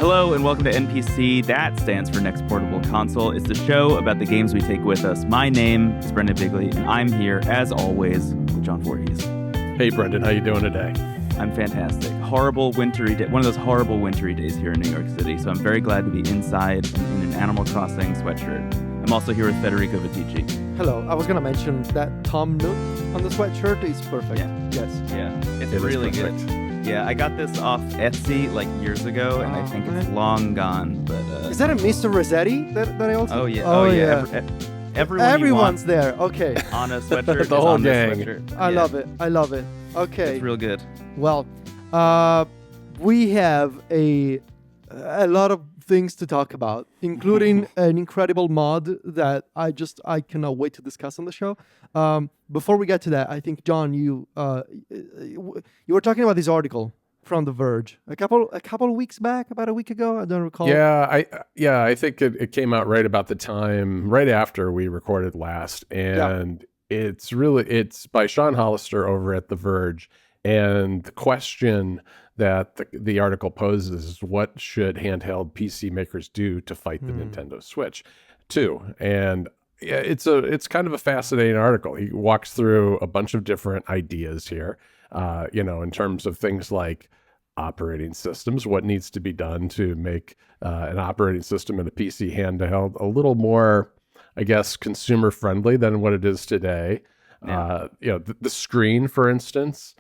Hello and welcome to NPC. That stands for Next Portable Console. It's the show about the games we take with us. My name is Brendon Bigley, and I'm here, as always, with John Voorhees. Hey, Brendon. How you doing today? I'm fantastic. Horrible wintry day. One of those horrible wintry days here in New York City. So I'm very glad to be inside in an Animal Crossing sweatshirt. I'm also here with Federico Vitici. Hello. I was going to mention that Tom Nook on the sweatshirt is perfect. Yeah. Yes. Yeah, it's really good. Yeah, I got this off Etsy like years ago, and I think it's long gone. But is that a Mr. Rossetti that I also? Oh yeah. Oh yeah. Everyone's there. Okay. On a sweatshirt. The whole gang. I love it. Okay. It's real good. Well, we have a lot of things to talk about, including an incredible mod that I cannot wait to discuss on the show. Before we get to that, I think John, you were talking about this article from The Verge a couple of weeks back, about a week ago. I don't recall. Yeah, I think it came out right about the time, right after we recorded last, and it's by Sean Hollister over at The Verge, and the question that the article poses is, what should handheld PC makers do to fight the Nintendo Switch 2? And yeah, it's kind of a fascinating article. He walks through a bunch of different ideas here, in terms of things like operating systems, what needs to be done to make an operating system in a PC handheld a little more, I guess, consumer friendly than what it is today. Yeah. The screen, for instance,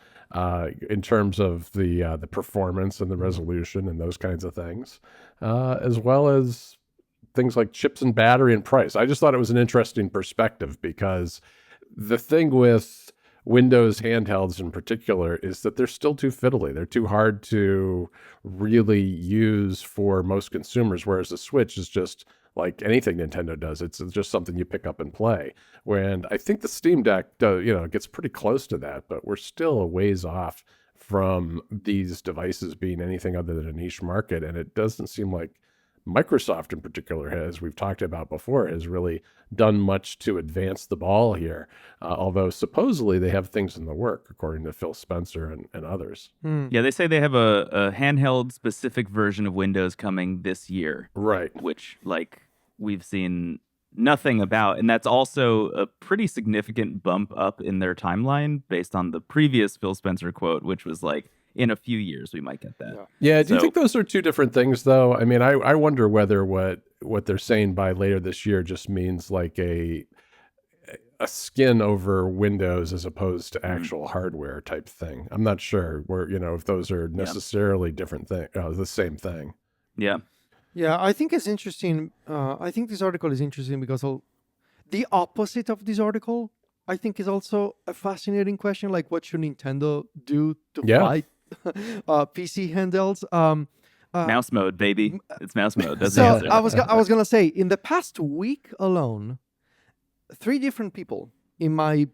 in terms of the performance and the resolution and those kinds of things, as well as things like chips and battery and price. I just thought it was an interesting perspective, because the thing with Windows handhelds in particular is that they're still too fiddly. They're too hard to really use for most consumers, whereas the Switch is just like anything Nintendo does. It's just something you pick up and play. And I think the Steam Deck gets pretty close to that, but we're still a ways off from these devices being anything other than a niche market. And it doesn't seem like Microsoft in particular, as we've talked about before, has really done much to advance the ball here. Although supposedly they have things in the work, according to Phil Spencer and others. Yeah, they say they have a handheld specific version of Windows coming this year. Right. Which, we've seen nothing about. And that's also a pretty significant bump up in their timeline based on the previous Phil Spencer quote, which was like, in a few years, we might get that. Yeah. Do you think those are two different things, though? I mean, I wonder whether what they're saying by later this year just means like a skin over Windows as opposed to actual hardware type thing. I'm not sure where, if those are necessarily different things, the same thing. Yeah. Yeah, I think it's interesting. I think this article is interesting because the opposite of this article, I think, is also a fascinating question. Like, what should Nintendo do to fight PC handhelds? Mouse mode, baby. It's mouse mode. That's so the answer. I was gonna say, in the past week alone, 3 different people in my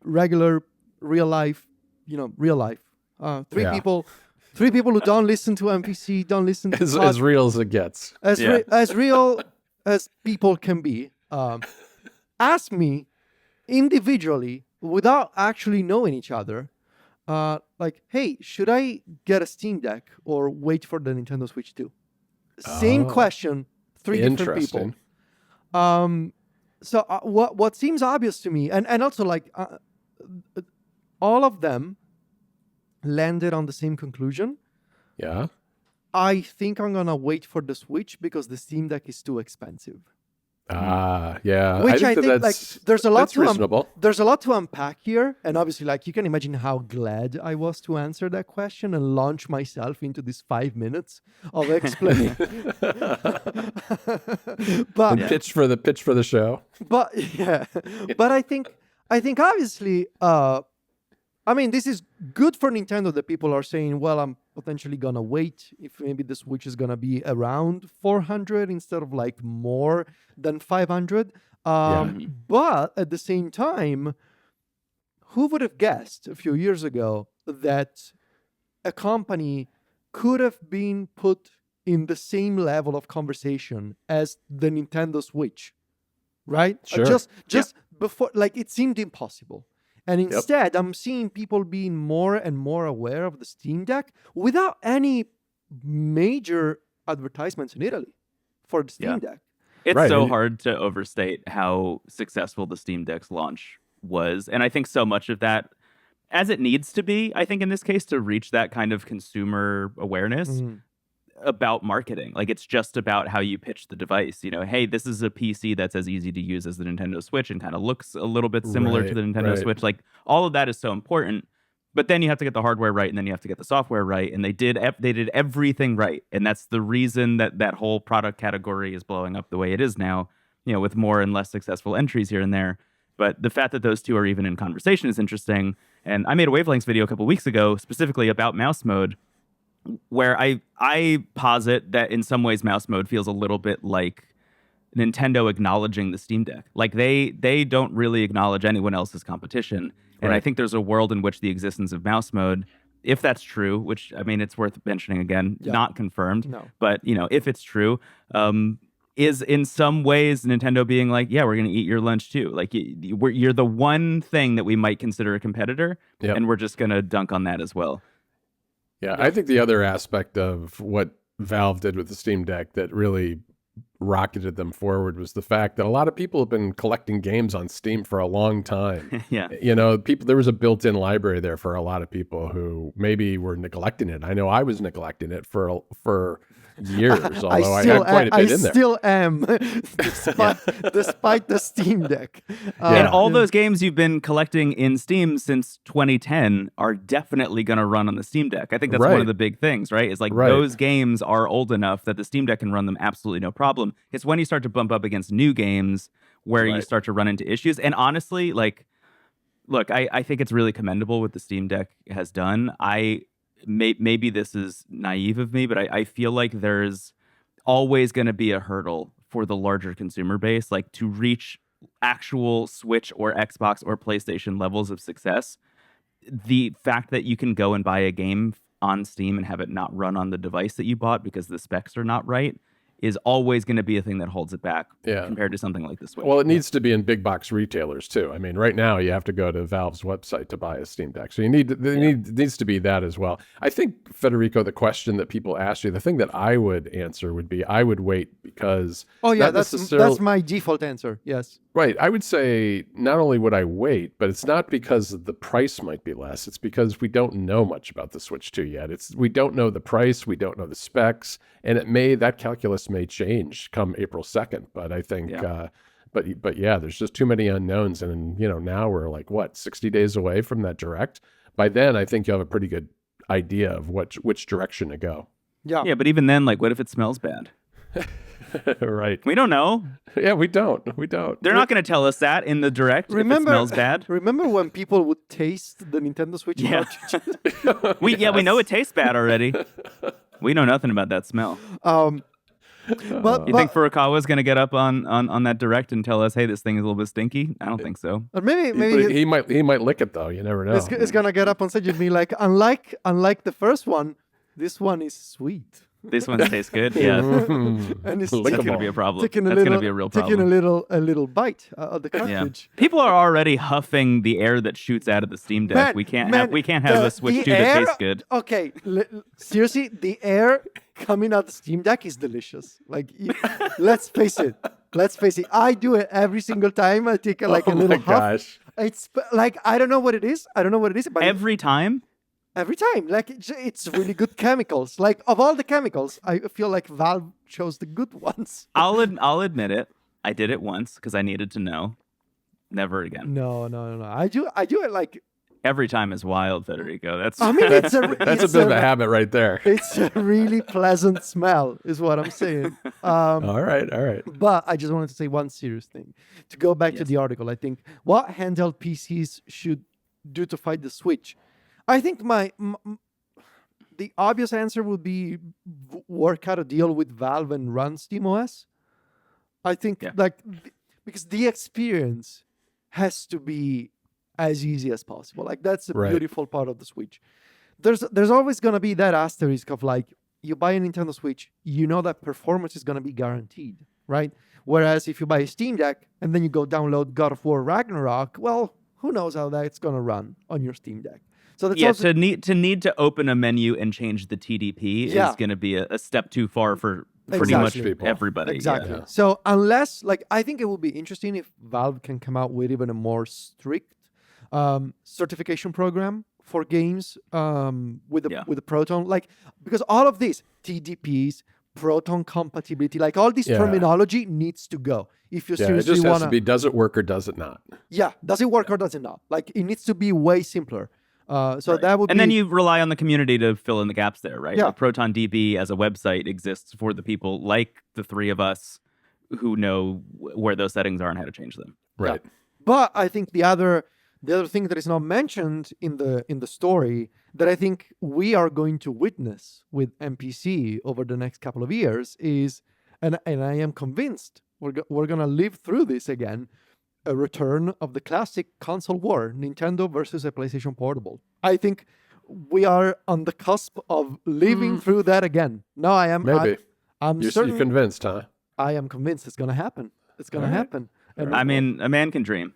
regular real life, three people who don't listen to NPC, don't listen to as real as it gets, as real as people can be, asked me individually, without actually knowing each other, hey, should I get a Steam Deck or wait for the Nintendo Switch 2? Same question, 3 different people. So what seems obvious to me, and also all of them landed on the same conclusion. Yeah. I think I'm gonna wait for the Switch because the Steam Deck is too expensive. Yeah. Which I think there's a lot reasonable. There's a lot to unpack here, and obviously, you can imagine how glad I was to answer that question and launch myself into this 5 minutes of explaining. But pitch for the show. But but I think obviously, this is good for Nintendo that people are saying, well, I'm potentially gonna wait if maybe the Switch is gonna be around 400 instead of more than 500. But at the same time, who would have guessed a few years ago that a company could have been put in the same level of conversation as the Nintendo Switch, right? Sure. Just before, it seemed impossible. And instead, I'm seeing people being more and more aware of the Steam Deck without any major advertisements in Italy for the Steam Deck. It's Right, so and- hard to overstate how successful the Steam Deck's launch was. And I think so much of that, as it needs to be, I think in this case, to reach that kind of consumer awareness about marketing. Like, it's just about how you pitch the device. You know, hey, this is a PC that's as easy to use as the Nintendo Switch and kind of looks a little bit similar to the Nintendo Switch. Like, all of that is so important. But then you have to get the hardware right, and then you have to get the software right. And they did everything right. And that's the reason that whole product category is blowing up the way it is now, you know, with more and less successful entries here and there. But the fact that those two are even in conversation is interesting. And I made a Wavelengths video a couple weeks ago specifically about mouse mode, where I posit that in some ways mouse mode feels a little bit like Nintendo acknowledging the Steam Deck. Like, they don't really acknowledge anyone else's competition. And I think there's a world in which the existence of mouse mode, if that's true, which, I mean, it's worth mentioning again, not confirmed, but, you know, if it's true, is in some ways Nintendo being like, yeah, we're going to eat your lunch too. Like, you're the one thing that we might consider a competitor, and we're just going to dunk on that as well. Yeah, I think the other aspect of what Valve did with the Steam Deck that really rocketed them forward was the fact that a lot of people have been collecting games on Steam for a long time. You know, there was a built-in library there for a lot of people who maybe were neglecting it. I know I was neglecting it for years, although I had quite a bit in there. I still am, despite the Steam Deck. And all those games you've been collecting in Steam since 2010 are definitely going to run on the Steam Deck. I think that's one of the big things, right? Is like those games are old enough that the Steam Deck can run them absolutely no problem. It's when you start to bump up against new games where you start to run into issues. And honestly, like, look, I think it's really commendable what the Steam Deck has done. Maybe this is naive of me, but I feel like there's always going to be a hurdle for the larger consumer base, like to reach actual Switch or Xbox or PlayStation levels of success. The fact that you can go and buy a game on Steam and have it not run on the device that you bought because the specs are not right is always going to be a thing that holds it back compared to something like the Switch. Well, it needs to be in big box retailers too. I mean, right now you have to go to Valve's website to buy a Steam Deck. So it needs to be that as well. I think, Federico, the question that people ask you, the thing that I would answer would be, I would wait because... Oh, yeah, that's my default answer, yes. Right. I would say not only would I wait, but it's not because the price might be less. It's because we don't know much about the Switch 2 yet. We don't know the price. We don't know the specs. And that calculus may change come April 2nd. But I think, but yeah, there's just too many unknowns. And, you know, now we're like, 60 days away from that direct. By then, I think you'll have a pretty good idea of which direction to go. Yeah. Yeah, but even then, like, what if it smells bad? Right. We don't know. Yeah, we don't. They're not going to tell us that in the direct if it smells bad. Remember when people would taste the Nintendo Switch cartridges? We know it tastes bad already. We know nothing about that smell. But you think Furukawa's going to get up on that direct and tell us, hey, this thing is a little bit stinky? I don't think so. Or maybe he might lick it though. You never know. It's going to get up on stage and be like, unlike the first one, this one is sweet. This one tastes good. Yeah. And it's going to be a problem. That's going to be a real problem. Taking a little bite of the cartridge. Yeah. People are already huffing the air that shoots out of the Steam Deck. We can't have a Switch 2 that tastes good. Okay, seriously, the air coming out the Steam Deck is delicious. Like, let's face it. I do it every single time. I take a little huff. Gosh. It's like, I don't know what it is. But every time. Every time, like it's really good chemicals. Like, of all the chemicals, I feel like Valve chose the good ones. I'll admit it. I did it once because I needed to know. Never again. No. I do it like every time is wild, Federico. That's a bit of a habit right there. It's a really pleasant smell, is what I'm saying. All right. But I just wanted to say one serious thing. To go back to the article, I think what handheld PCs should do to fight the Switch. I think the obvious answer would be work out a deal with Valve and run SteamOS. I think because the experience has to be as easy as possible. Like, that's the beautiful part of the Switch. There's always going to be that asterisk of like, you buy a Nintendo Switch, you know that performance is going to be guaranteed, right? Whereas if you buy a Steam Deck and then you go download God of War Ragnarok, well, who knows how that's going to run on your Steam Deck. So that's Yeah, also, to need to open a menu and change the TDP Yeah. is going to be a step too far for pretty Exactly. much People. everybody. exactly. Yeah. So unless, like, I think it would be interesting if Valve can come out with even a more strict certification program for games with the Yeah. with the Proton, like, because all of these TDPs, Proton compatibility, like all this Yeah. terminology needs to go. If you Yeah, it seriously just has want to be, does it work or does it not? yeah, does it work or does it not? Like, it needs to be way simpler. So Right. that would And be then you rely on the community to fill in the gaps there, right? Yeah. Like ProtonDB as a website exists for the people like the three of us who know where those settings are and how to change them. Right. But I think the other thing that is not mentioned in the story that I think we are going to witness with NPC over the next couple of years is, and I am convinced we're gonna live through this again, a return of the classic console war, Nintendo versus a PlayStation Portable. I think we are on the cusp of living through that again. No, I am. Maybe. I'm You're certain. convinced, huh? I am convinced it's gonna happen. It's gonna All right. happen. And I mean, a man can dream.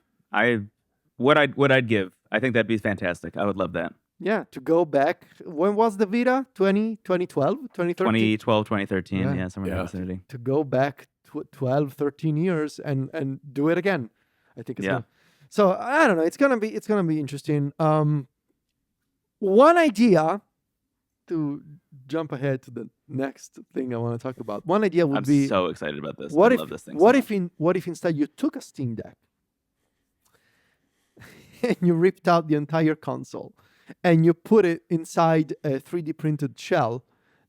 What I'd give. I think that'd be fantastic. I would love that. yeah, to go back. When was the Vita? 2012, 2013? 2012, 2013, Yeah. yeah, somewhere in Yeah. the vicinity. To go back 12, 13 years and do it again. I think it's Yeah. gonna, so I don't know. It's gonna be interesting. One idea to jump ahead to the next thing I want to talk about. One idea would I'm be so excited about this. what I if love this thing. what so if what if instead you took a Steam Deck and you ripped out the entire console and you put it inside a 3D printed shell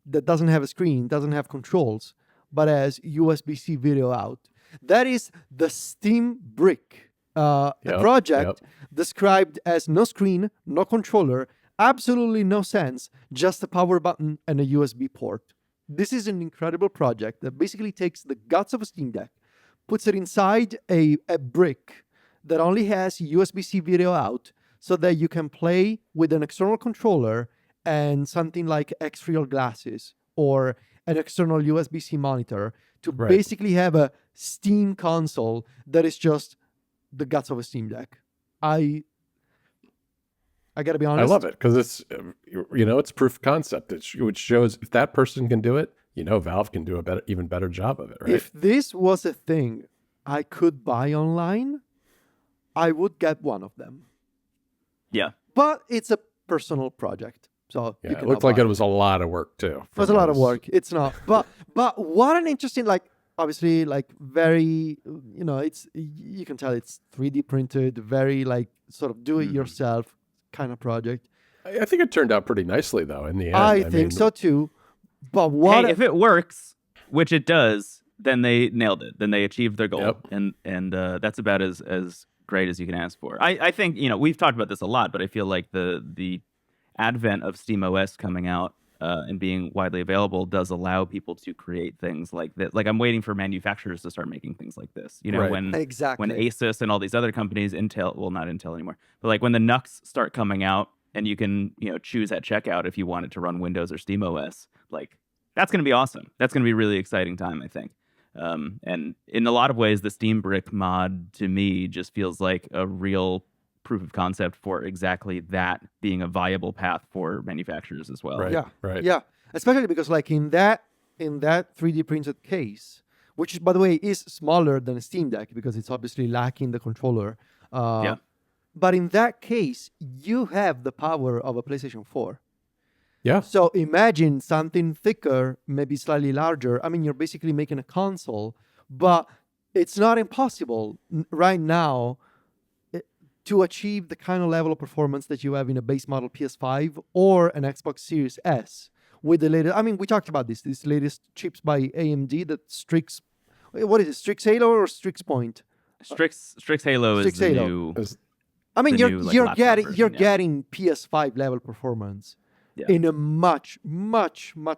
that doesn't have a screen, doesn't have controls, but has USB-C video out. That is the Steam Brick, a project described as no screen, no controller, absolutely no sense, just a power button and a USB port. This is an incredible project that basically takes the guts of a Steam Deck, puts it inside a brick that only has USB-C video out so that you can play with an external controller and something like X-Real glasses or an external USB-C monitor to basically have a Steam console that is just the guts of a Steam Deck. I gotta be honest. I love it because it's, it's proof of concept, which shows if that person can do it, Valve can do a even better job of it, right? If this was a thing I could buy online, I would get one of them. Yeah. But it's a personal project. So yeah, it looked like it was a lot of work too. It was a lot of work. It's not. But what an interesting, like, obviously, like, very, it's, you can tell it's 3D printed, very, like, sort of do it yourself kind of project. I think it turned out pretty nicely though in the end. I think so too. But what Hey, if it works, which it does, then they nailed it. Then they achieved their goal. Yep. And that's about as great as you can ask for. I think, we've talked about this a lot, but I feel like the advent of SteamOS coming out and being widely available does allow people to create things like this. Like, I'm waiting for manufacturers to start making things like this. When exactly. when ASUS and all these other companies, Intel, well, not Intel anymore, but like when the NUCs start coming out and you can, choose at checkout if you want it to run Windows or SteamOS, like, that's going to be awesome. That's going to be a really exciting time, I think. And in a lot of ways, the Steam Brick mod to me just feels like a real proof of concept for exactly that being a viable path for manufacturers as well. Right. Yeah. Right. Yeah. Especially because, like, in that 3D printed case, which, by the way, is smaller than a Steam Deck because it's obviously lacking the controller. Yeah. But in that case, you have the power of a PlayStation 4. Yeah. So imagine something thicker, maybe slightly larger. I mean, you're basically making a console, but it's not impossible right now to achieve the kind of level of performance that you have in a base model PS5 or an Xbox Series S with the latest. I mean, we talked about these latest chips by AMD that Strix. What is it? Strix Halo or Strix Point? Strix Halo Strix is the Halo. new. I mean, the you're new, like, you're laptop getting version, you're yeah. getting PS5 level performance in a much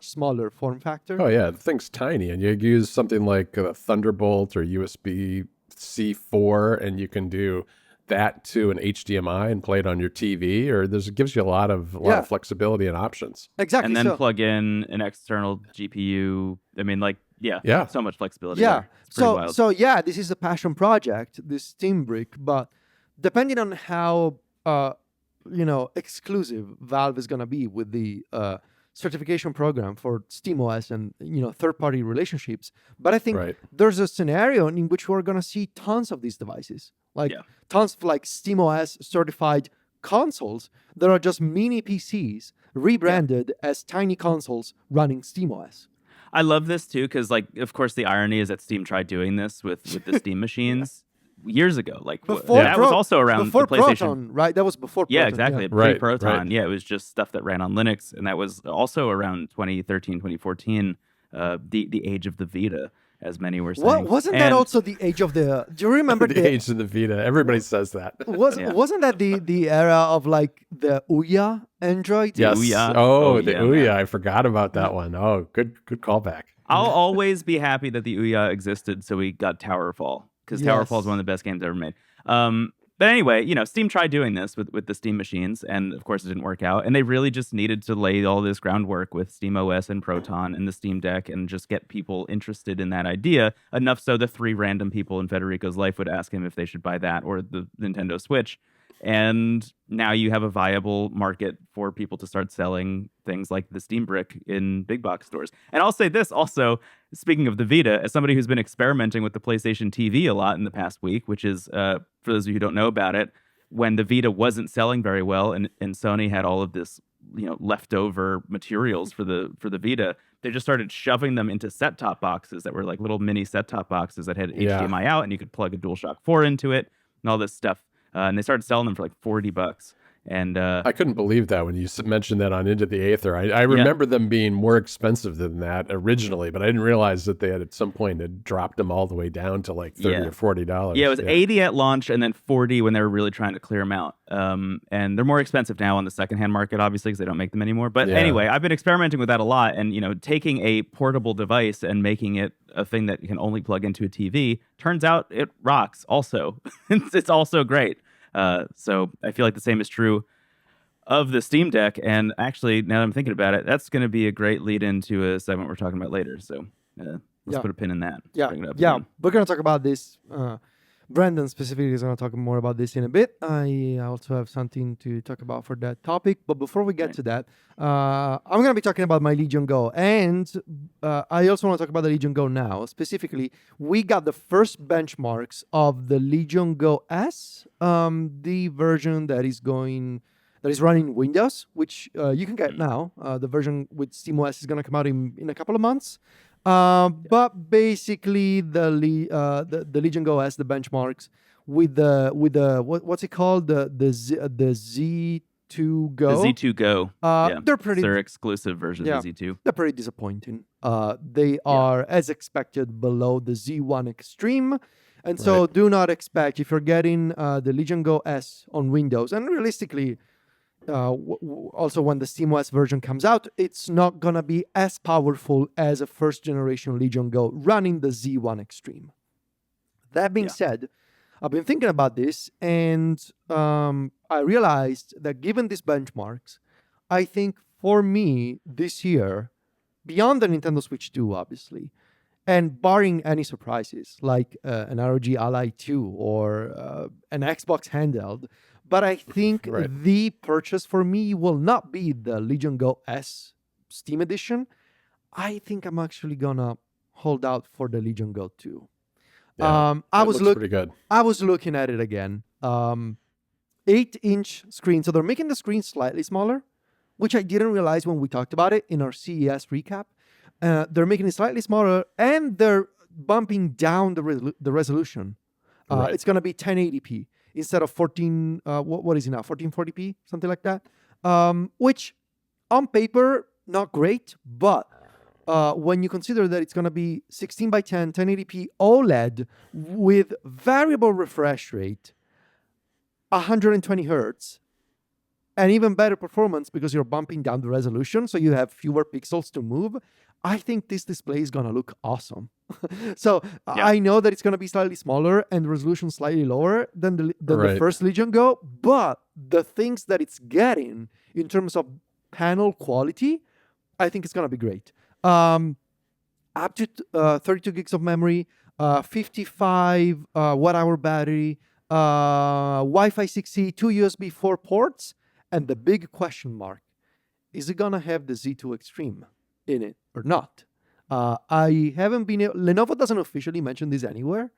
smaller form factor. Oh yeah, the thing's tiny, and you use something like a Thunderbolt or USB-C 4, and you can do that to an HDMI and play it on your TV. Or it gives you a lot of flexibility and options. Exactly. And then so, plug in an external GPU. I mean, like, Yeah. so much flexibility. yeah. there. It's pretty wild. So yeah, this is a passion project, this Steam Brick, but depending on how exclusive Valve is gonna be with the certification program for SteamOS and third-party relationships. But I think there's a scenario in which we're gonna see tons of these devices, tons of SteamOS certified consoles that are just mini PCs rebranded as tiny consoles running SteamOS. I love this too because, of course, the irony is that Steam tried doing this with the Steam machines. Years ago, that was also around before the PlayStation, Proton, right? That was before Proton. Yeah, exactly. Pre-Proton. Right. Yeah, it was just stuff that ran on Linux, and that was also around 2013, 2014, the age of the Vita, as many were saying. Wasn't that also the age of the? Do you remember the age of the Vita? Everybody says that. Wasn't that the era of the Ouya Android? Yes. Ouya. The Ouya. I forgot about that one. Oh, good callback. I'll always be happy that the Ouya existed, so we got Towerfall. Because Towerfall is one of the best games ever made. But anyway, Steam tried doing this with the Steam machines, and of course it didn't work out. And they really just needed to lay all this groundwork with SteamOS and Proton and the Steam Deck and just get people interested in that idea, enough so the 3 random people in Federico's life would ask him if they should buy that or the Nintendo Switch. And now you have a viable market for people to start selling things like the Steam Brick in big box stores. And I'll say this also, speaking of the Vita, as somebody who's been experimenting with the PlayStation TV a lot in the past week, which is, for those of you who don't know about it, when the Vita wasn't selling very well and Sony had all of this, leftover materials for the Vita, they just started shoving them into set-top boxes that were like little mini set-top boxes that had HDMI out, and you could plug a DualShock 4 into it and all this stuff. And they started selling them for $40. And I couldn't believe that when you mentioned that on Into the Aether. I remember them being more expensive than that originally, but I didn't realize that they at some point had dropped them all the way down to $30 or $40. Yeah, it was $80 at launch and then $40 when they were really trying to clear them out. And they're more expensive now on the secondhand market, obviously, because they don't make them anymore. But anyway, I've been experimenting with that a lot, and taking a portable device and making it a thing that you can only plug into a TV. Turns out it rocks. Also, it's also great. So I feel like the same is true of the Steam Deck. And actually, now that I'm thinking about it, that's going to be a great lead into a segment we're talking about later. So let's put a pin in that. Bring it up again. We're going to talk about this. Brendon specifically is going to talk more about this in a bit. I also have something to talk about for that topic. But before we get to that, I'm going to be talking about my Legion Go. And I also want to talk about the Legion Go now. Specifically, we got the first benchmarks of the Legion Go S, the version that is running Windows, which you can get now. The version with SteamOS is going to come out in a couple of months. But basically, the Legion Go has the benchmarks with the what's it called, the Z2 Go. The Z2 Go. They're exclusive version of the Z2. They're pretty disappointing. They are, as expected, below the Z1 Extreme. And so do not expect, if you're getting the Legion Go S on Windows, and realistically, also when the SteamOS version comes out, it's not going to be as powerful as a first-generation Legion Go running the Z1 Extreme. That being said, I've been thinking about this, and I realized that given these benchmarks, I think for me this year, beyond the Nintendo Switch 2, obviously, and barring any surprises like an ROG Ally 2 or an Xbox handheld, but I think the purchase for me will not be the Legion Go S Steam Edition. I think I'm actually gonna hold out for the Legion Go 2. Yeah, pretty good. I was looking at it again. 8-inch screen, so they're making the screen slightly smaller, which I didn't realize when we talked about it in our CES recap. They're making it slightly smaller, and they're bumping down the resolution. It's gonna be 1080p. Instead of 14, what is it now? 1440p, something like that. Which, on paper, not great, but when you consider that it's going to be 16 by 10, 1080p OLED with variable refresh rate, 120 hertz, and even better performance because you're bumping down the resolution, so you have fewer pixels to move, I think this display is going to look awesome. So I know that it's going to be slightly smaller and the resolution slightly lower than the first Legion Go, but the things that it's getting in terms of panel quality, I think it's going to be great. Up to 32 gigs of memory, 55 watt-hour battery, Wi-Fi 6E, 2 USB 4 ports, And the big question mark, is it gonna have the Z2 Extreme in it or not? I haven't been able, Lenovo doesn't officially mention this anywhere.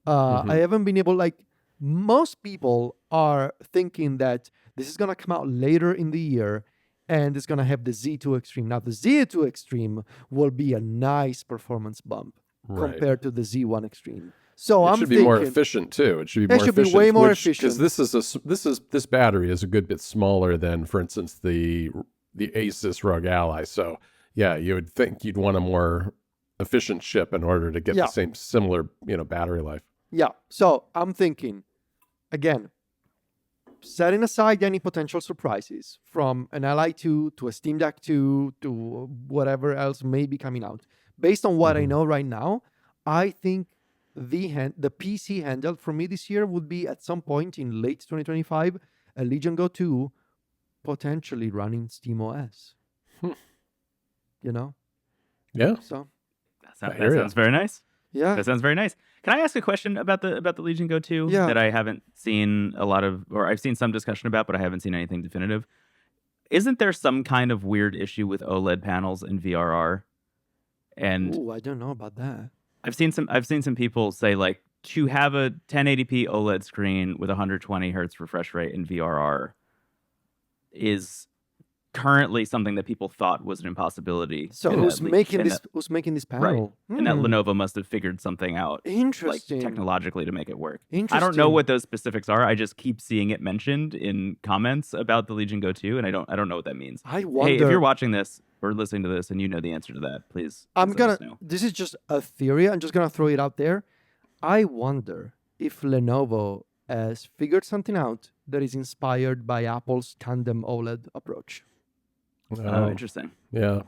I haven't been able, like, most people are thinking that this is gonna come out later in the year and it's gonna have the Z2 Extreme. Now the Z2 Extreme will be a nice performance bump compared to the Z1 Extreme. So it I'm should thinking, be more efficient too. It should be more should efficient. be way more efficient. Because this battery is a good bit smaller than, for instance, the ASUS ROG Ally. So yeah, you would think you'd want a more efficient chip in order to get the same similar battery life. Yeah. So I'm thinking, again, setting aside any potential surprises from an Ally 2 to a Steam Deck 2 to whatever else may be coming out, based on what I know right now, I think the PC handheld for me this year would be at some point in late 2025, a Legion Go 2 potentially running SteamOS. Yeah. So that sounds very nice. yeah. That sounds very nice. Can I ask a question about the Legion Go 2 that I haven't seen a lot of, or I've seen some discussion about, but I haven't seen anything definitive? Isn't there some kind of weird issue with OLED panels in VRR? And I don't know about that. I've seen some people say, like, to have a 1080p OLED screen with 120 hertz refresh rate in VRR is currently something that people thought was an impossibility. So who's making this panel? Right. And that Lenovo must have figured something out, Interesting, like, technologically to make it work. Interesting. I don't know what those specifics are. I just keep seeing it mentioned in comments about the Legion Go 2, and I don't know what that means. I wonder. Hey, if you're watching this or listening to this and you know the answer to that, please. Let us know. This is just a theory. I'm just gonna throw it out there. I wonder if Lenovo has figured something out that is inspired by Apple's tandem OLED approach. Oh, interesting. Yeah.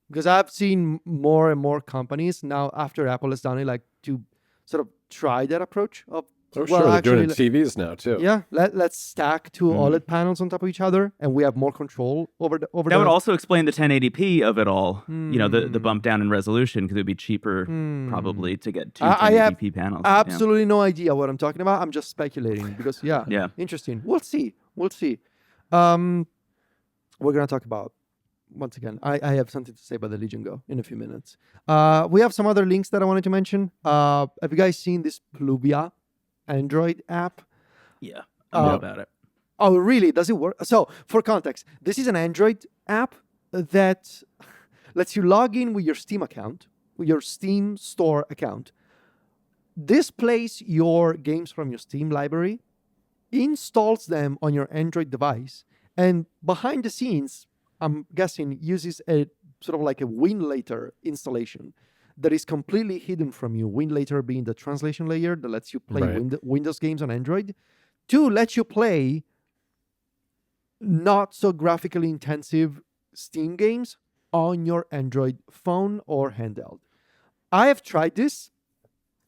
Because I've seen more and more companies now, after Apple has done it, like, to sort of try that approach of, Oh, sure. They're doing it in TVs now, too. Yeah, let's stack two OLED panels on top of each other, and we have more control over that would also explain the 1080p of it all. The bump down in resolution, because it would be cheaper probably to get two 1080p panels. Absolutely no idea what I'm talking about. I'm just speculating because, interesting. We'll see. We're going to talk about, once again, I have something to say about the Legion Go in a few minutes. We have some other links that I wanted to mention. Have you guys seen this Pluvia Android app? Yeah, I know about it. Oh, really? Does it work? So, for context, this is an Android app that lets you log in with your Steam account, with your Steam store account, displays your games from your Steam library, installs them on your Android device, and behind the scenes, I'm guessing, uses a sort of like a WinLater installation that is completely hidden from you. WinLater being the translation layer that lets you play Windows games on Android, to let you play not so graphically intensive Steam games on your Android phone or handheld. I have tried this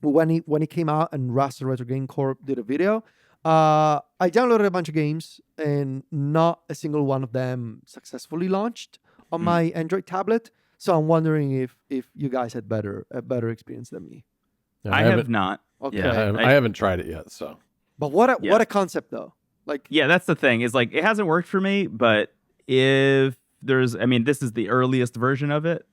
when it came out and Raster Retro Game Corp did a video. I downloaded a bunch of games and not a single one of them successfully launched on my Android tablet. So I'm wondering if you guys had a better experience than me. I have not. Okay. Yeah, I haven't tried it yet. So, but what a concept though. Like, yeah, that's the thing. Is, like, it hasn't worked for me. But if there's, this is the earliest version of it,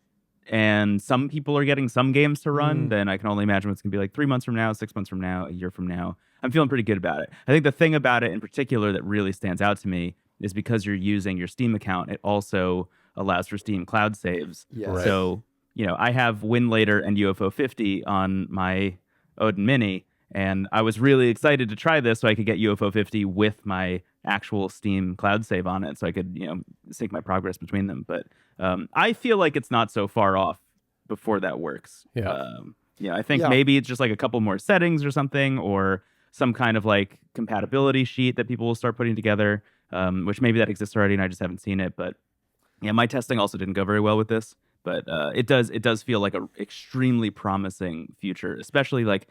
and some people are getting some games to run, then I can only imagine what's going to be like 3 months from now, 6 months from now, a year from now. I'm feeling pretty good about it. I think the thing about it in particular that really stands out to me is because you're using your Steam account, it also allows for Steam cloud saves. Yes. Right. So, I have WinLater and UFO 50 on my Odin Mini, and I was really excited to try this so I could get UFO 50 with my actual Steam cloud save on it, so I could, sync my progress between them. But I feel like it's not so far off before that works. Yeah. I think maybe it's just like a couple more settings or something, or some kind of like compatibility sheet that people will start putting together, which maybe that exists already and I just haven't seen it. But yeah, my testing also didn't go very well with this, but it does feel like an extremely promising future, especially like,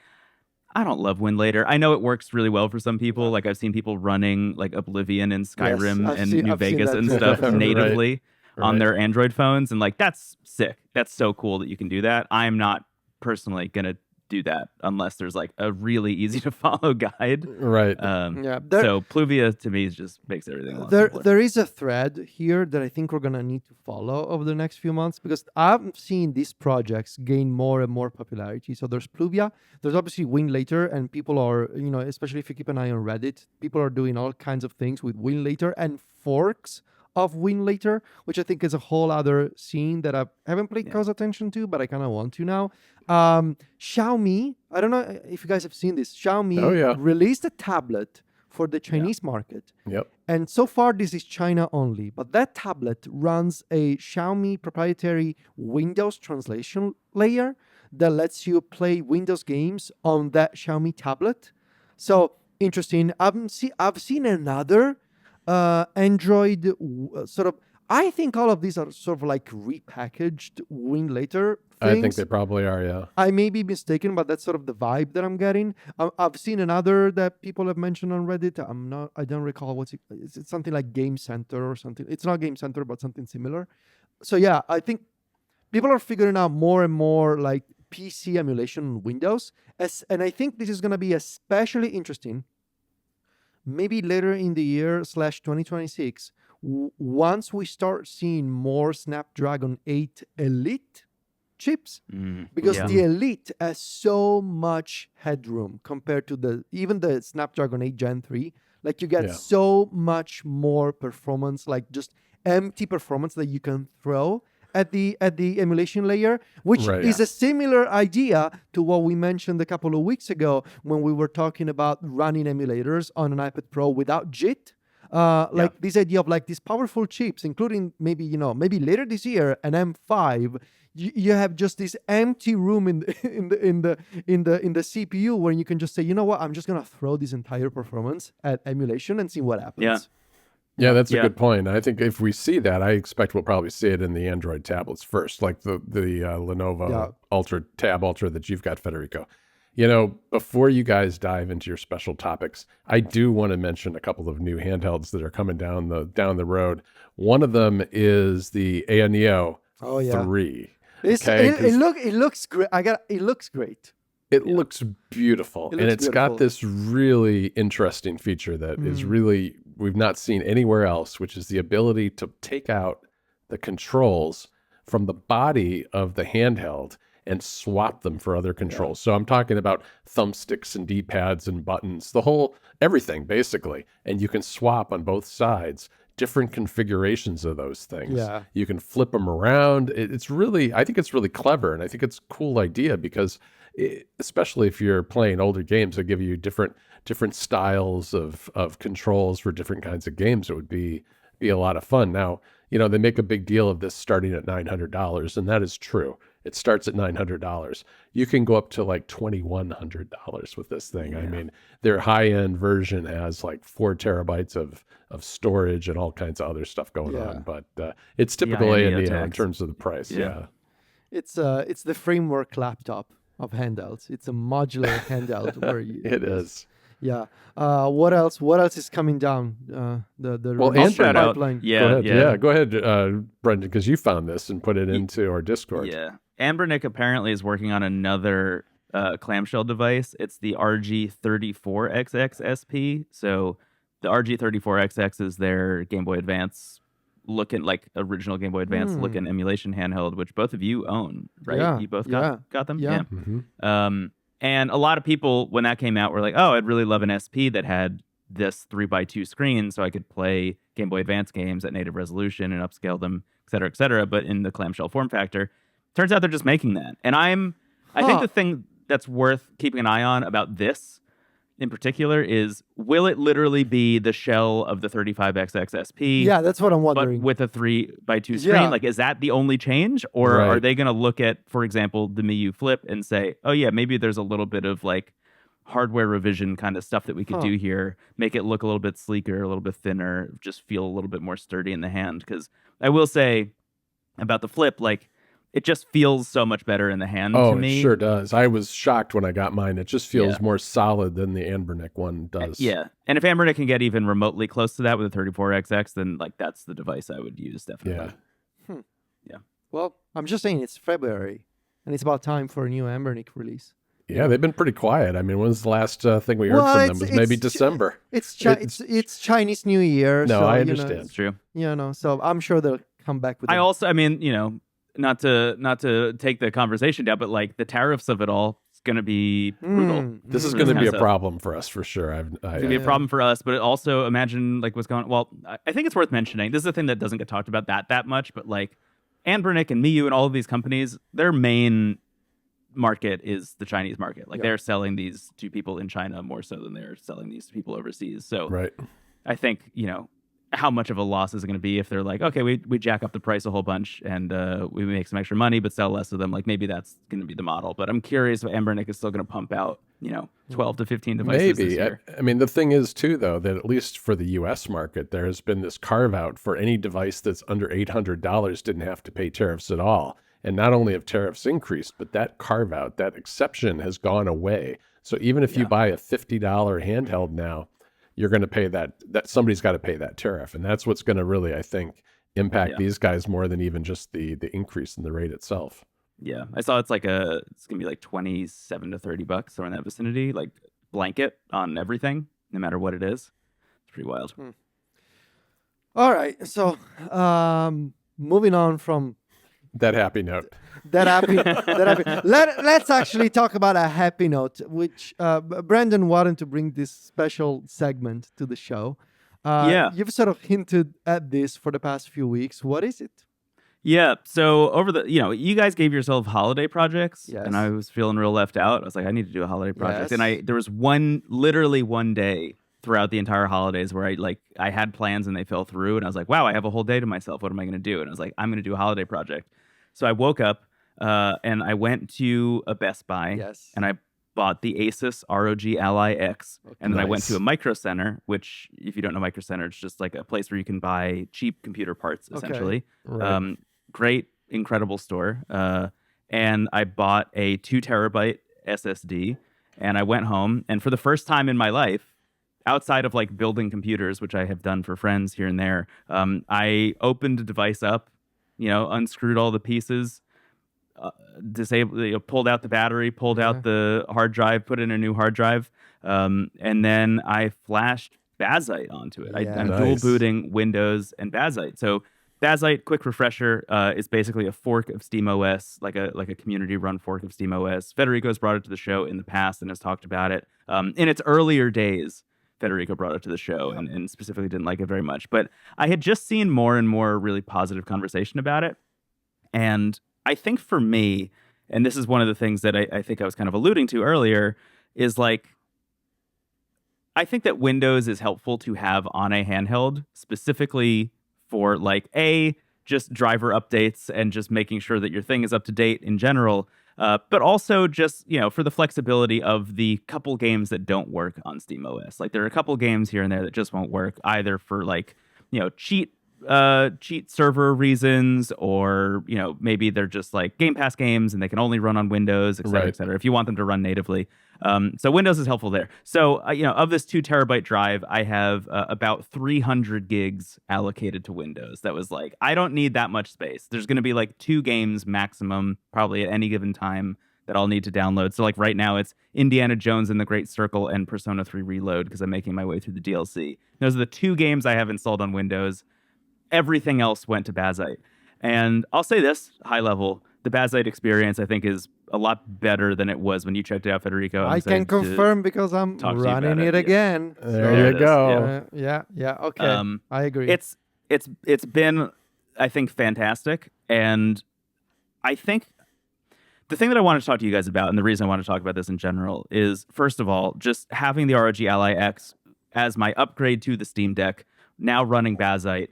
I don't love WinLater. I know it works really well for some people. Like, I've seen people running like Oblivion and Skyrim and New Vegas and stuff natively on their Android phones, and like, that's sick. That's so cool that you can do that. I'm not personally gonna do that unless there's like a really easy to follow guide. Right. So Pluvia to me just makes everything a lot simpler. There is a thread here that I think we're gonna need to follow over the next few months, because I've seen these projects gain more and more popularity. So there's Pluvia, there's obviously Winlater, and people are, especially if you keep an eye on Reddit, people are doing all kinds of things with Winlater and forks of Winlater, which I think is a whole other scene that I haven't paid close attention to, but I kind of want to now. Xiaomi, I don't know if you guys have seen this. Xiaomi released a tablet for the Chinese market. Yep. And so far, this is China only. But that tablet runs a Xiaomi proprietary Windows translation layer that lets you play Windows games on that Xiaomi tablet. So interesting. I've seen another Android sort of. I think all of these are sort of like repackaged Winlater things. I think they probably are, yeah. I may be mistaken, but that's sort of the vibe that I'm getting. I've seen another that people have mentioned on Reddit. I don't recall what's it. It's something like Game Center or something. It's not Game Center, but something similar. So yeah, I think people are figuring out more and more like PC emulation on Windows. And I think this is going to be especially interesting maybe later in the year /2026, once we start seeing more Snapdragon 8 Elite chips, because the Elite has so much headroom compared to even the Snapdragon 8 Gen 3. Like you get so much more performance, like just empty performance that you can throw at the emulation layer, which is a similar idea to what we mentioned a couple of weeks ago when we were talking about running emulators on an iPad Pro without JIT. This idea of like these powerful chips, including maybe later this year an M5. You have just this empty room in the CPU where you can just say, you know what, I'm just gonna throw this entire performance at emulation and see what happens. Yeah, that's a good point. I think if we see that, I expect we'll probably see it in the Android tablets first, like the Lenovo Tab Ultra that you've got, Federico. Before you guys dive into your special topics, I do want to mention a couple of new handhelds that are coming down the road. One of them is the AYANEO 3. It looks great. It looks great. It looks beautiful. And it's got this really interesting feature that is really, we've not seen anywhere else, which is the ability to take out the controls from the body of the handheld and swap them for other controls. So I'm talking about thumbsticks and D-pads and buttons, everything basically. And you can swap on both sides different configurations of those things. Yeah. You can flip them around. I think it's really clever. And I think it's a cool idea because especially if you're playing older games that give you different styles of controls for different kinds of games, it would be a lot of fun. Now, they make a big deal of this starting at $900, and that is true. It starts at $900. You can go up to like $2,100 with this thing. Yeah. I mean, their high-end version has like 4 terabytes of storage and all kinds of other stuff going on. But it's typical AYANEO in terms of the price. Yeah. It's the framework laptop of handhelds. It's a modular handheld where it is. Yeah. What else? What else is coming down? Android pipeline. Go ahead, Brendon, because you found this and put it into our Discord. Yeah. Anbernic apparently is working on another clamshell device. It's the RG34XXSP. So the RG34XX is their Game Boy Advance looking like original Game Boy Advance looking emulation handheld, which both of you own, right? Yeah. You both got them? Yeah. Mm-hmm. And a lot of people, when that came out, were like, oh, I'd really love an SP that had this 3x2 screen so I could play Game Boy Advance games at native resolution and upscale them, et cetera, but in the clamshell form factor. Turns out they're just making that. And I think the thing that's worth keeping an eye on about this in particular is, will it literally be the shell of the 35XXSP? Yeah, that's what I'm wondering. But with a 3x2 screen? Yeah. Like, is that the only change? Or are they going to look at, for example, the Miyu Flip and say, oh yeah, maybe there's a little bit of like hardware revision kind of stuff that we could do here, make it look a little bit sleeker, a little bit thinner, just feel a little bit more sturdy in the hand? Because I will say about the Flip, like, it just feels so much better in the hand to me. It sure does. I was shocked when I got mine. It just feels more solid than the Anbernic one does. Yeah. And if Anbernic can get even remotely close to that with a 34XX, then like that's the device I would use, definitely. Well, I'm just saying it's February, and it's about time for a new Anbernic release. Yeah, they've been pretty quiet. I mean, when's the last thing we heard from them? Was maybe December. It's Chinese New Year. No, so, I understand. It's true. So I'm sure they'll come back with. I mean, not to take the conversation down, but like the tariffs of it all, it's going to be brutal. This is going to be a problem for us for sure. It's going to be a problem for us, but also imagine like what's going. Well, I think it's worth mentioning. This is a thing that doesn't get talked about that much, but like Anbernic and Miyu and all of these companies, their main market is the Chinese market. Like they're selling these to people in China more so than they're selling these to people overseas. So right. I think, how much of a loss is it going to be if they're like, okay, we jack up the price a whole bunch and we make some extra money, but sell less of them. Like maybe that's going to be the model. But I'm curious if Anbernic is still going to pump out, 12 to 15 devices this year. I mean, the thing is too, though, that at least for the U.S. market, there has been this carve out for any device that's under $800 didn't have to pay tariffs at all. And not only have tariffs increased, but that carve out, that exception has gone away. So even if you buy a $50 handheld now, you're going to pay that somebody's got to pay that tariff. And that's what's going to really, I think, impact these guys more than even just the increase in the rate itself. Yeah. I saw it's going to be like $27 to $30 or in that vicinity, like blanket on everything, no matter what it is. It's pretty wild. All right. So moving on from that happy note. Let's actually talk about a happy note, which Brendon wanted to bring this special segment to the show. You've sort of hinted at this for the past few weeks. What is it? Yeah, so over you guys gave yourself holiday projects, yes. And I was feeling real left out. I was like, I need to do a holiday project, yes. And there was literally one day throughout the entire holidays where I had plans and they fell through, and I was like, wow, I have a whole day to myself. What am I going to do? And I was like, I'm going to do a holiday project. So I woke up and I went to a Best Buy, yes. And I bought the ASUS ROG Ally X, and then I went to a Micro Center, which, if you don't know Micro Center, it's just like a place where you can buy cheap computer parts, essentially. Okay. Right. Great, incredible store. And I bought a 2 terabyte SSD, and I went home, and for the first time in my life, outside of like building computers, which I have done for friends here and there, I opened the device up, unscrewed all the pieces, disabled, pulled out the battery, pulled out the hard drive, put in a new hard drive, and then I flashed Bazzite onto it. I'm dual booting Windows and Bazzite. So Bazzite, quick refresher, is basically a fork of SteamOS, like a community-run fork of SteamOS. Federico's brought it to the show in the past and has talked about it. In its earlier days, Federico brought it to the show and specifically didn't like it very much. But I had just seen more and more really positive conversation about it. And I think for me, and this is one of the things that I think I was kind of alluding to earlier, is like, I think that Windows is helpful to have on a handheld, specifically for like, just driver updates and just making sure that your thing is up to date in general. But also just, for the flexibility of the couple games that don't work on SteamOS. Like there are a couple games here and there that just won't work either for like, cheat server reasons, or, maybe they're just like Game Pass games and they can only run on Windows, et cetera, et cetera, if you want them to run natively. So Windows is helpful there. So, of this 2 terabyte drive, I have about 300 gigs allocated to Windows. That was like, I don't need that much space. There's going to be like 2 games maximum, probably at any given time, that I'll need to download. So like right now it's Indiana Jones and the Great Circle and Persona 3 Reload, because I'm making my way through the DLC. Those are the 2 games I have installed on Windows. Everything else went to Bazzite. And I'll say this, high level, the Bazzite experience, I think, is a lot better than it was when you checked it out, Federico. I can confirm because I'm running it again. There you go. Yeah. Okay. I agree. It's been, I think, fantastic. And I think the thing that I want to talk to you guys about, and the reason I want to talk about this in general, is, first of all, just having the ROG Ally X as my upgrade to the Steam Deck, now running Bazzite.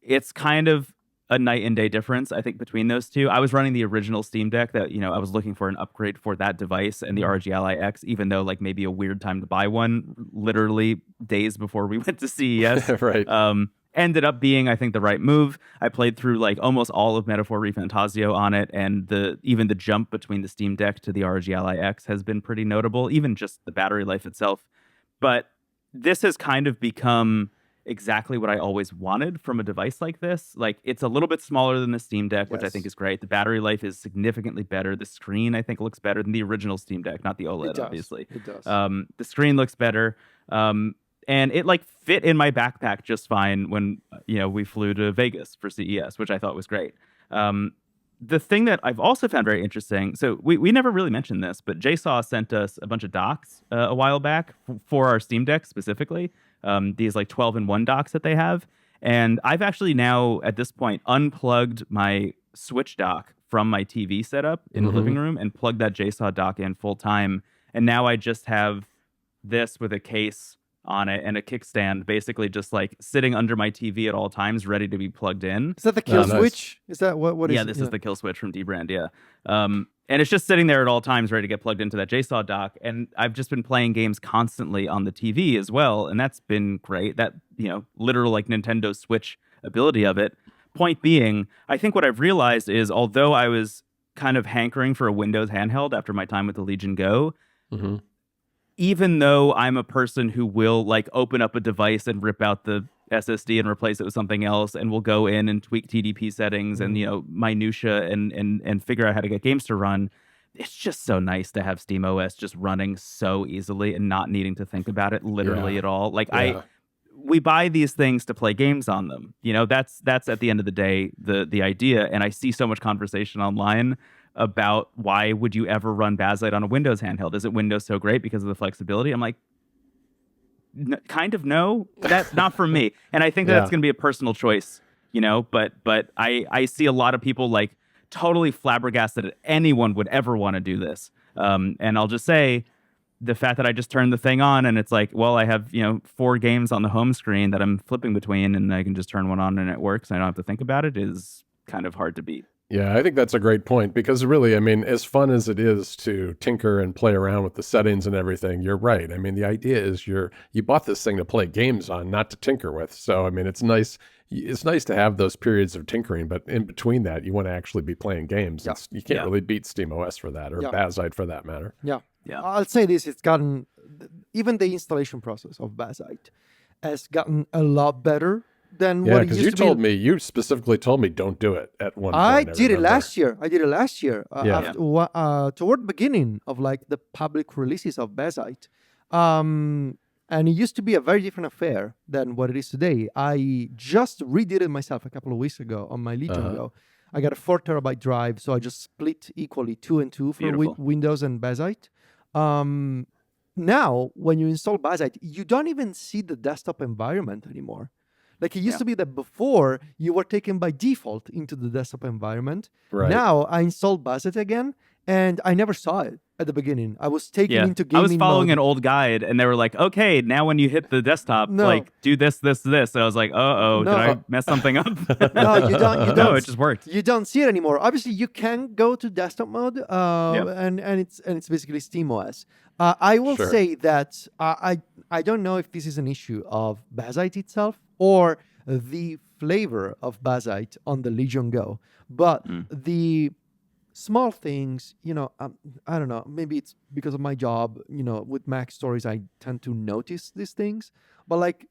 It's kind of a night and day difference, I think, between those two. I was running the original Steam Deck that, I was looking for an upgrade for that device, and the ROG Ally X, even though like maybe a weird time to buy one, literally days before we went to CES, right. Ended up being, I think, the right move. I played through like almost all of Metaphor ReFantasio on it, and even the jump between the Steam Deck to the ROG Ally X has been pretty notable, even just the battery life itself. But this has kind of become exactly what I always wanted from a device like this. Like, it's a little bit smaller than the Steam Deck, which I think is great. The battery life is significantly better. The screen, I think, looks better than the original Steam Deck, not the OLED, obviously. It does. The screen looks better. And it like fit in my backpack just fine when, we flew to Vegas for CES, which I thought was great. The thing that I've also found very interesting, so we never really mentioned this, but JSAW sent us a bunch of docks a while back for our Steam Deck specifically, these like 12-in-1 docks that they have. And I've actually now, at this point, unplugged my Switch dock from my TV setup in the living room and plugged that JSAW dock in full time. And now I just have this with a case on it and a kickstand, basically just like sitting under my TV at all times, ready to be plugged in. Is that the kill switch? Is that what is? Yeah, this is the kill switch from dbrand. Yeah, and it's just sitting there at all times, ready to get plugged into that JSAW dock. And I've just been playing games constantly on the TV as well, and that's been great. That literal like Nintendo Switch ability of it. Point being, I think what I've realized is, although I was kind of hankering for a Windows handheld after my time with the Legion Go. Even though I'm a person who will like open up a device and rip out the SSD and replace it with something else, and will go in and tweak TDP settings and minutia and figure out how to get games to run, it's just so nice to have SteamOS just running so easily and not needing to think about it literally at all. Like we buy these things to play games on them. That's at the end of the day the idea. And I see so much conversation online about why would you ever run Bazzite on a Windows handheld? Is it Windows so great because of the flexibility? I'm like, kind of no, that's not for me. And I think that's going to be a personal choice, but I see a lot of people like totally flabbergasted that anyone would ever want to do this. And I'll just say the fact that I just turned the thing on and it's like, well, I have, 4 games on the home screen that I'm flipping between and I can just turn one on and it works and I don't have to think about it is kind of hard to beat. Yeah, I think that's a great point because really, I mean, as fun as it is to tinker and play around with the settings and everything, you're right. I mean, the idea is you bought this thing to play games on, not to tinker with. So, I mean, it's nice to have those periods of tinkering, but in between that, you want to actually be playing games. Yeah. You can't really beat SteamOS for that or Bazzite for that matter. Yeah. I'll say this, it's gotten, even the installation process of Bazzite has gotten a lot better than what it used to be. You specifically told me don't do it at one point. I did it last year. Toward the beginning of like the public releases of Bazzite. And it used to be a very different affair than what it is today. I just redid it myself a couple of weeks ago on my Legion Go. I got a 4 terabyte drive, so I just split equally 2 and 2 for Windows and Bazzite. Now, when you install Bazzite, you don't even see the desktop environment anymore. Like it used to be that before you were taken by default into the desktop environment. Right. Now I installed Bazzite again and I never saw it at the beginning. I was taken into gaming mode. I was following an old guide and they were like, okay, now when you hit the desktop, like do this. So I was like, did I mess something up? No, you don't. No, it just worked. You don't see it anymore. Obviously you can go to desktop mode and it's basically SteamOS. I will say that I don't know if this is an issue of Bazzite itself or the flavor of Bazzite on the Legion Go. But the small things, I don't know, maybe it's because of my job, with Mac stories, I tend to notice these things. But like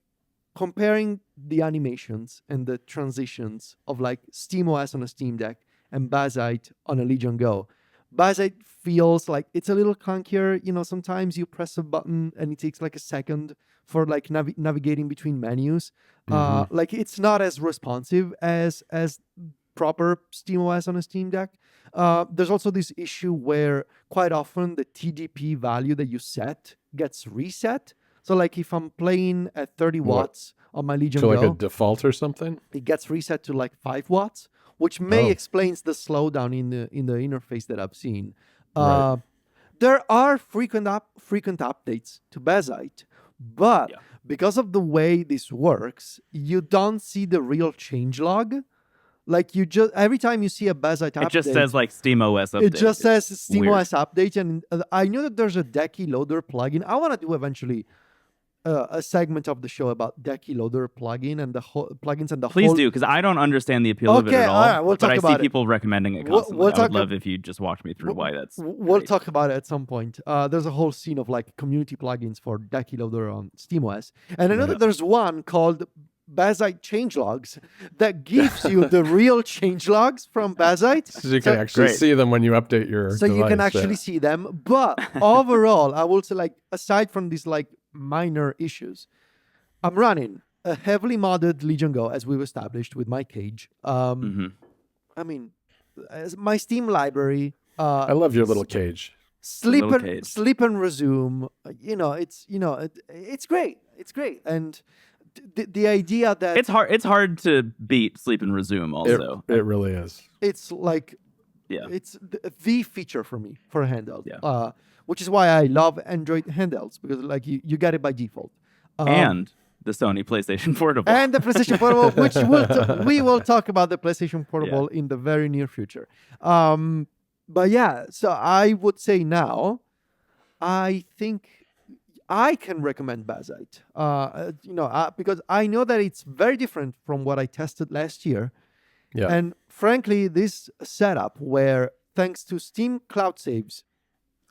comparing the animations and the transitions of like SteamOS on a Steam Deck and Bazzite on a Legion Go, Bazzite feels like it's a little clunkier. Sometimes you press a button and it takes like a second for like navigating between menus. Like it's not as responsive as proper SteamOS on a Steam Deck. There's also this issue where quite often the TDP value that you set gets reset. So like if I'm playing at 30 watts on my Legion Go, like a default or something, it gets reset to like 5 watts, which may explains the slowdown in the interface that I've seen. There are frequent updates to Bazzite, but because of the way this works, you don't see the real changelog. Like you just every time you see a Bazzite update, it just says like SteamOS update. It just says SteamOS update, and I know that there's a Decky loader plugin. I want to do eventually a segment of the show about Decky Loader plugin and the plugins and the Please whole... do, because I don't understand the appeal of it Okay, at all. all right, we'll talk but I about see it. people recommending it We'll- constantly. we'll I would talk love if you just walked me through why that's We'll great. talk about it at some point. There's a whole scene of like community plugins for Decky Loader on SteamOS. And I know that there's one called Bazzite changelogs that gives you the real changelogs from Bazzite. So you can actually Great. see them when you update your So you can device, actually see them. But overall, I will say, like, aside from these like minor issues, I'm running a heavily modded Legion Go, as we've established with my cage. Mhm. I mean, as my Steam library. I love your little cage. Sleep little and cage. sleep and resume. It's great. It's great, and the idea that It's hard to beat Sleep and Resume also. It really is. it's like Yeah. it's the feature for me for a handheld. Yeah. Which is why I love Android handhelds, because like you get it by default. And the Sony PlayStation Portable. And the PlayStation Portable, which we will talk about the PlayStation Portable in the very near future. But yeah, so I would say now, I think I can recommend Bazzite. Because I know that it's very different from what I tested last year. Yeah. And frankly, this setup where, thanks to Steam Cloud Saves,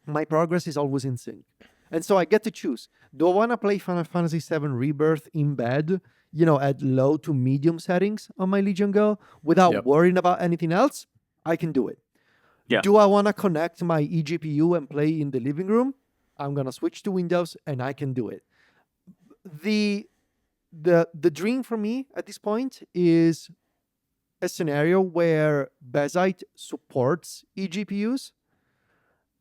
my progress is always in sync. And so I get to choose. Do I want to play Final Fantasy VII Rebirth in bed, at low to medium settings on my Legion Go without worrying about anything else? I can do it. Yeah. Do I want to connect my eGPU and play in the living room? I'm going to switch to Windows and I can do it. The dream for me at this point is a scenario where Bazzite supports eGPUs.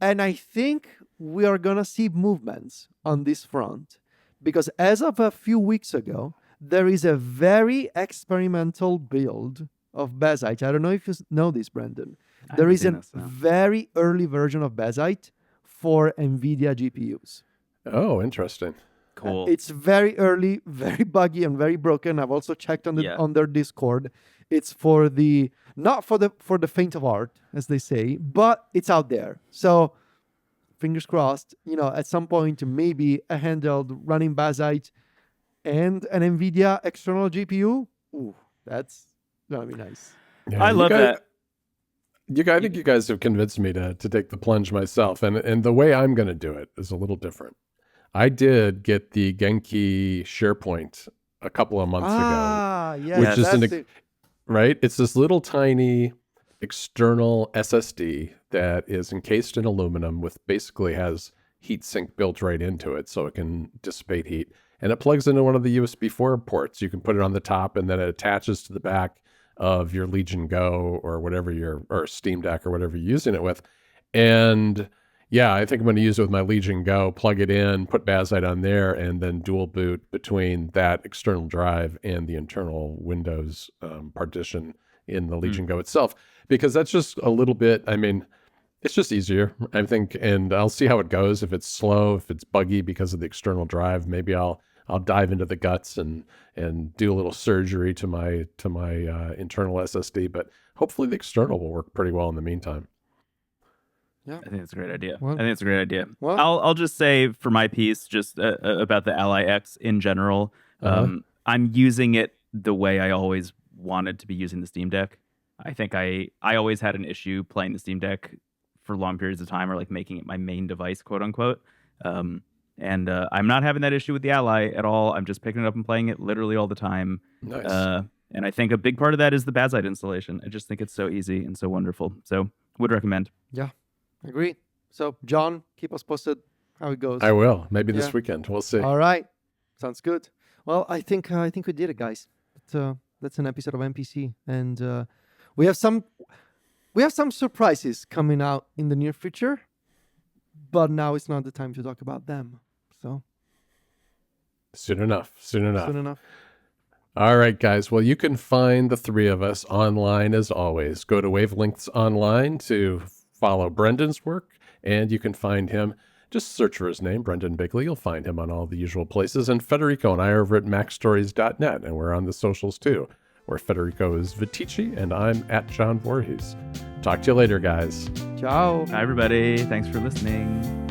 And I think we are going to see movements on this front, because as of a few weeks ago, there is a very experimental build of Bazzite. I don't know if you know this, Brendon. There is a very early version of Bazzite for NVIDIA GPUs. Oh, interesting. Cool. It's very early, very buggy, and very broken. I've also checked on their Discord. It's for not for the faint of heart, as they say, but it's out there. So fingers crossed, at some point, maybe a handheld running Bazzite and an NVIDIA external GPU. Ooh, that's gonna be nice. Yeah, I love that. I think you guys have convinced me to take the plunge myself, and the way I'm going to do it is a little different. I did get the Genki SharePoint a couple of months ago, Yeah, which is right. It's this little tiny external SSD that is encased in aluminum, with basically has heat sink built right into it, so it can dissipate heat, and it plugs into one of the USB 4 ports. You can put it on the top, and then it attaches to the back of your Legion Go or whatever or Steam Deck or whatever you're using it with. And yeah, I think I'm going to use it with my Legion Go, plug it in, put Bazzite on there, and then dual boot between that external drive and the internal Windows partition in the Legion Go itself, because that's just a little bit, it's just easier, I think, and I'll see how it goes. If it's slow, if it's buggy because of the external drive, maybe I'll dive into the guts and do a little surgery to my internal SSD, but hopefully the external will work pretty well in the meantime. Yeah, I think it's a great idea. Well, I think it's a great idea. well- I'll just say for my piece, just about the Ally X in general, I'm using it the way I always wanted to be using the Steam Deck. I think I always had an issue playing the Steam Deck for long periods of time, or like making it my main device, quote unquote. And I'm not having that issue with the Ally at all. I'm just picking it up and playing it literally all the time. Nice. And I think a big part of that is the Bazzite installation. I just think it's so easy and so wonderful. So would recommend. Yeah, agreed. So John, keep us posted how it goes. I will. Maybe this weekend. We'll see. All right, sounds good. Well, I think we did it, guys. That's an episode of NPC, and we have some surprises coming out in the near future, but now it's not the time to talk about them. So Soon enough. soon enough. All right, guys. Well, you can find the three of us online as always. Go to Wavelengths Online to follow Brendon's work, and you can find him. Just search for his name, Brendon Bigley. You'll find him on all the usual places. And Federico and I are over at MacStories.net, and we're on the socials too, where Federico is Vitici, and I'm at John Voorhees. Talk to you later, guys. Ciao. Hi, everybody. Thanks for listening.